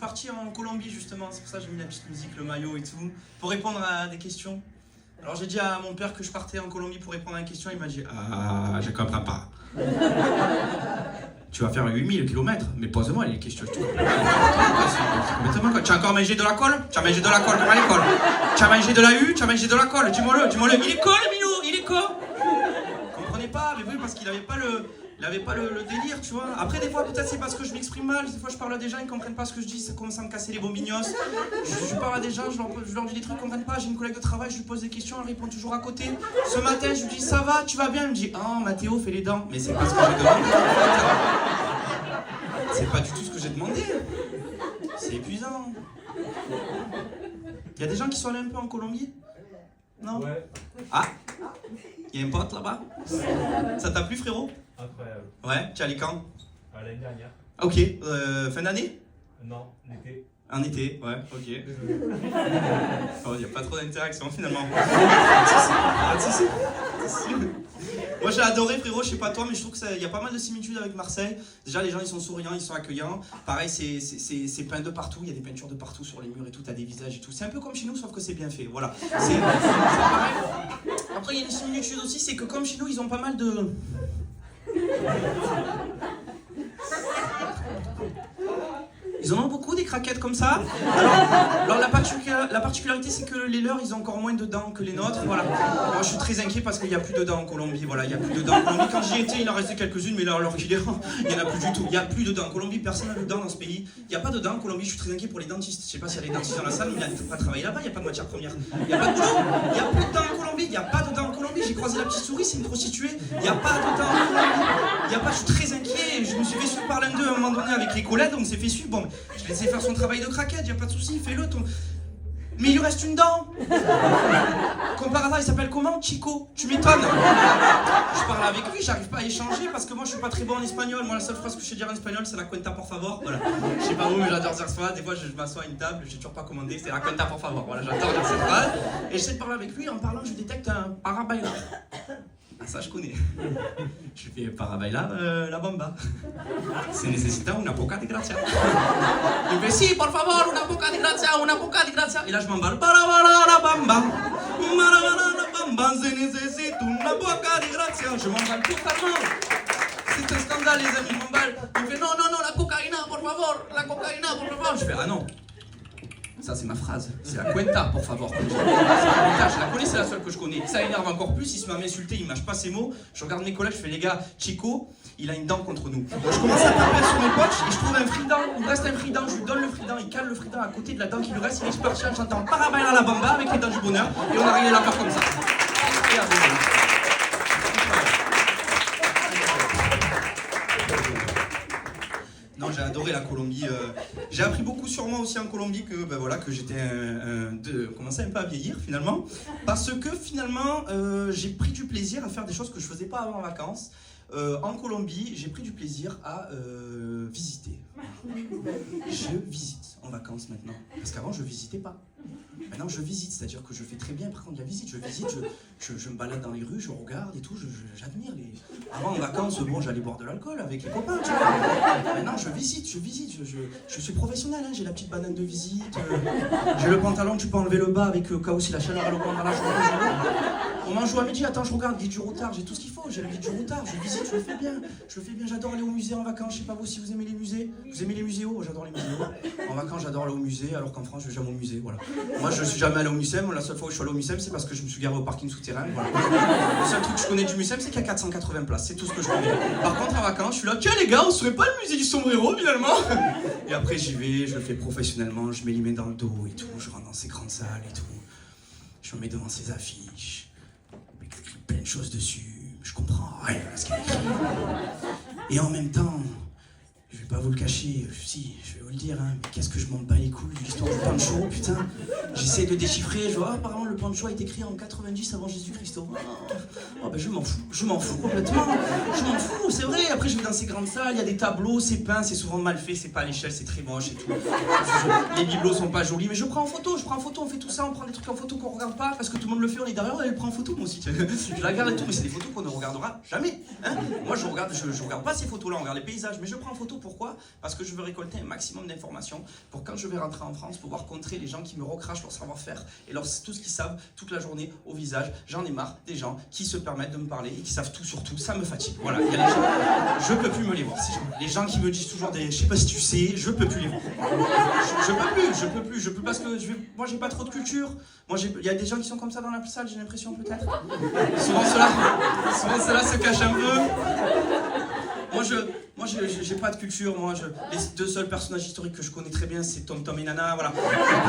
parti en Colombie justement, c'est pour ça que j'ai mis la petite musique, le maillot et tout, pour répondre à des questions. Alors j'ai dit à mon père que je partais en Colombie pour répondre à une question, il m'a dit « Ah, je comprends pas. Tu vas faire 8000 km, mais pose-moi les questions, je te comprends pas. Tu as encore mangé de la colle? Tu as mangé de la colle comme à l'école. Tu as mangé de la U, tu as mangé de la colle, dis-moi-le. Il est colle, Minou, il est colle. » Il comprenait pas, mais oui, parce qu'il avait pas le... Il avait pas le délire, tu vois. Après, des fois, peut-être c'est parce que je m'exprime mal. Des fois, je parle à des gens, ils comprennent pas ce que je dis. Ça commence à me casser les bombignos. Je parle à des gens, je leur dis des trucs, ils comprennent pas. J'ai une collègue de travail, je lui pose des questions, elle répond toujours à côté. Ce matin, je lui dis ça va, tu vas bien? Elle me dit ah, Mathéo, fais les dents. Mais c'est pas ce que j'ai demandé. C'est pas du tout ce que j'ai demandé. C'est épuisant. Il y a des gens qui sont allés un peu en Colombie? Non? Ouais. Ah, il y a un pote là-bas? Ça t'a plu, frérot? Incroyable. Ouais, tu es allé quand? L'année dernière. Ok, fin d'année? Non, l'été. En été, ouais, ok. Désolé. Il n'y a pas trop d'interaction finalement. Pas de soucis. Moi j'ai adoré, frérot, je sais pas toi, mais je trouve qu'il y a pas mal de similitudes avec Marseille. Déjà les gens ils sont souriants, ils sont accueillants. Pareil, c'est peint de partout, il y a des peintures de partout sur les murs et tout, t'as des visages et tout. C'est un peu comme chez nous, sauf que c'est bien fait, voilà. C'est pareil. Après il y a une similitude aussi, c'est que comme chez nous, ils ont pas mal de... Ils en ont beaucoup des craquettes comme ça. Alors la particularité c'est que les leurs ils ont encore moins de dents que les nôtres. Voilà. Moi je suis très inquiet parce qu'il n'y a plus de dents en Colombie. Voilà, il n'y a plus de dents en Colombie. Quand j'y étais, il en restait quelques-unes, mais là alors qu'il est, il n'y en a plus du tout. Il n'y a plus de dents en Colombie, personne n'a de dents dans ce pays. Il n'y a pas de dents en Colombie, je suis très inquiet pour les dentistes. Je sais pas s'il y a des dentistes dans la salle, mais il n'y a pas travailler là-bas, il n'y a pas de matière première. Il n'y a pas de boulot, il n'y a plus de dents en Colombie, il n'y a pas de dents en Colombie. J'ai croisé la petite souris, c'est une prostituée. Il n'y a pas de dents en Colombie. Il n'y a pas, je suis très inquiet. Je me suis fait suivre par l'un d'eux à un moment donné avec les collègues, on s'est fait suivre. Bon, je laissais faire son travail de craquette, y a pas de souci, fais-le ton... Mais il lui reste une dent. Comme par hasard, il s'appelle comment? Chico. Tu m'étonnes. Je parle avec lui, j'arrive pas à échanger parce que moi je suis pas très bon en espagnol. Moi la seule phrase que je sais dire en espagnol c'est la cuenta por favor. Voilà. Je sais pas où mais j'adore dire cette phrase. Des fois je m'assois à une table, j'ai toujours pas commandé, c'est la cuenta por favor. Voilà, j'adore dire cette phrase. Et j'essaie de parler avec lui, en parlant je détecte un parabaila. Ah ça je connais. Je fais para bailar la bamba. Se necesita una poca de gracia. Il me fait si, por favor, una poca de gracia, una poca de gracia. Et là je m'emballe. Para bailar la bamba. Para bailar la bamba. Se necesita una poca de gracia. Je m'emballe totalement. C'est un scandale les amis, je m'emballe. Il me fait non, non, non, la cocaïna, por favor. La cocaïna, por favor. Je fais ah non. Ça c'est ma phrase, c'est la cuenta, por favor. Je la connais, c'est la seule que je connais. Ça énerve encore plus, il se met à m'insulter, il mâche pas ses mots. Je regarde mes collègues, je fais les gars, Chico, il a une dent contre nous. Donc je commence à taper sur mes poches et je trouve un frident, il me reste un frident, je lui donne le frident, il cale le frident à côté de la dent qui lui reste, il est super cher, j'entends para bailar la bamba avec les dents du bonheur et on a réglé l'affaire comme ça. Non, j'ai adoré la Colombie. J'ai appris beaucoup sur moi aussi en Colombie que, ben voilà, que j'étais commençais un peu à vieillir finalement. Parce que finalement, j'ai pris du plaisir à faire des choses que je faisais pas avant en vacances. En Colombie, j'ai pris du plaisir à visiter. Je visite en vacances maintenant. Parce qu'avant, je visitais pas. Maintenant, je visite, c'est-à-dire que je fais très bien. Par contre, la visite, je visite, je me balade dans les rues, je regarde et tout, j'admire les... Avant, en vacances, bon, j'allais boire de l'alcool avec les copains, tu vois. Maintenant, je visite, je suis professionnel, hein, j'ai la petite banane de visite, j'ai le pantalon, tu peux enlever le bas avec cas où si la chaleur elle augmente dans la journée. On mange à midi, attends, je regarde, guide du routard, j'ai tout ce qu'il faut, j'ai le guide du routard, je visite, je le fais bien, j'adore aller au musée en vacances, je sais pas vous si vous aimez les musées, vous aimez les muséos, j'adore les muséos. En vacances, j'adore aller au musée, alors qu'en France, je vais jamais au musée, voilà. Moi, je suis jamais allé au Mucem, la seule fois où je suis allé au Mucem, c'est parce que je me suis garé au parking souterrain, voilà. Le seul truc que je connais du Mucem, c'est qu'il y a 480 places, c'est tout ce que je connais. Par contre, en vacances, je suis là, tiens les gars, on serait pas le musée du sombrero, finalement? Et après, j'y vais, je le fais professionnellement, je mets les mains dans le dos et tout, je rentre dans ces grandes salles et tout. Je me mets devant ces affiches, écrit plein de choses dessus, je comprends rien à ce qu'il y a écrit. Et en même temps, je vais pas vous le cacher, si, je vais vous le dire, hein, mais qu'est-ce que je m'en bats les couilles de l'histoire du pancho, putain. J'essaie de déchiffrer, je vois, apparemment le pancho a été créé en 90 avant Jésus-Christ. Oh, ben je m'en fous complètement, je m'en fous, c'est vrai. Après je vais dans ces grandes salles, il y a des tableaux, c'est peint, c'est souvent mal fait, c'est pas à l'échelle, c'est très moche et tout. Les bibelots sont pas jolis, mais je prends en photo, on fait tout ça, on prend des trucs en photo qu'on regarde pas, parce que tout le monde le fait, on est derrière, elle prend en photo, moi aussi. Je la regarde et tout, mais c'est des photos qu'on ne regardera jamais. Hein. Moi je regarde pas ces photos-là, on regarde les paysages, mais je prends en photo pourquoi? Parce que je veux récolter un maximum d'informations pour quand je vais rentrer en France, pouvoir contrer les gens qui me recrachent leur savoir-faire et tout ce qu'ils savent toute la journée au visage. J'en ai marre des gens qui se permettent de me parler et qui savent tout sur tout. Ça me fatigue. Voilà, il y a les gens, je peux plus me les voir. Les gens qui me disent toujours des, je sais pas si tu sais, je peux plus les voir. Je peux plus parce que moi j'ai pas trop de culture. Moi il y a des gens qui sont comme ça dans la salle, j'ai l'impression peut-être. Souvent cela se cache un peu. Moi, j'ai pas de culture. Les deux seuls personnages historiques que je connais très bien, c'est Tom Tom et Nana. Voilà. Pour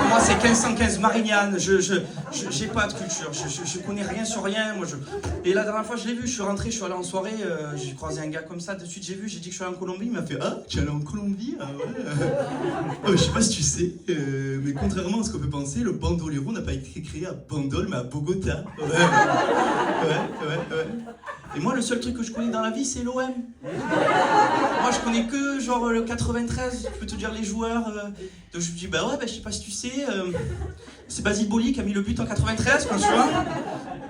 moi, c'est 1515 Marignane. J'ai pas de culture. Je connais rien sur rien. Et la dernière fois, je l'ai vu. Je suis rentré, je suis allé en soirée. J'ai croisé un gars comme ça. De suite, j'ai dit que je suis allé en Colombie. Il m'a fait ah, tu es allé en Colombie? Ah ouais. Je sais pas si tu sais, mais contrairement à ce qu'on peut penser, le bandolero n'a pas été créé à Bandol, mais à Bogota. Ouais. Et moi, le seul truc que je connais dans la vie, c'est l'OM. Moi, je connais que genre le 93, je peux te dire les joueurs. Donc je me dis, bah ouais, je sais pas si tu sais, c'est Basile Boli qui a mis le but en 93, quoi, tu vois.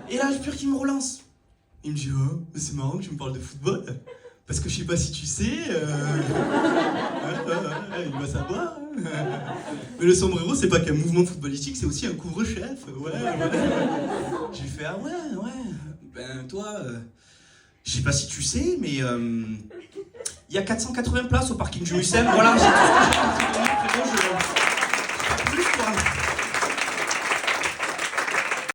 Et là, j'ai peur qu'il me relance. Il me dit, oh, c'est marrant que tu me parles de football. Parce que je sais pas si tu sais, il doit savoir. Mais le sombrero, c'est pas qu'un mouvement footballistique, c'est aussi un couvre-chef. Ouais. J'ai fait, ah ouais. Ben toi, je sais pas si tu sais, mais il y a 480 places au parking du Mucem. Voilà, j'ai tout ce que j'ai à te donner, frérot. Je... Plus quoi.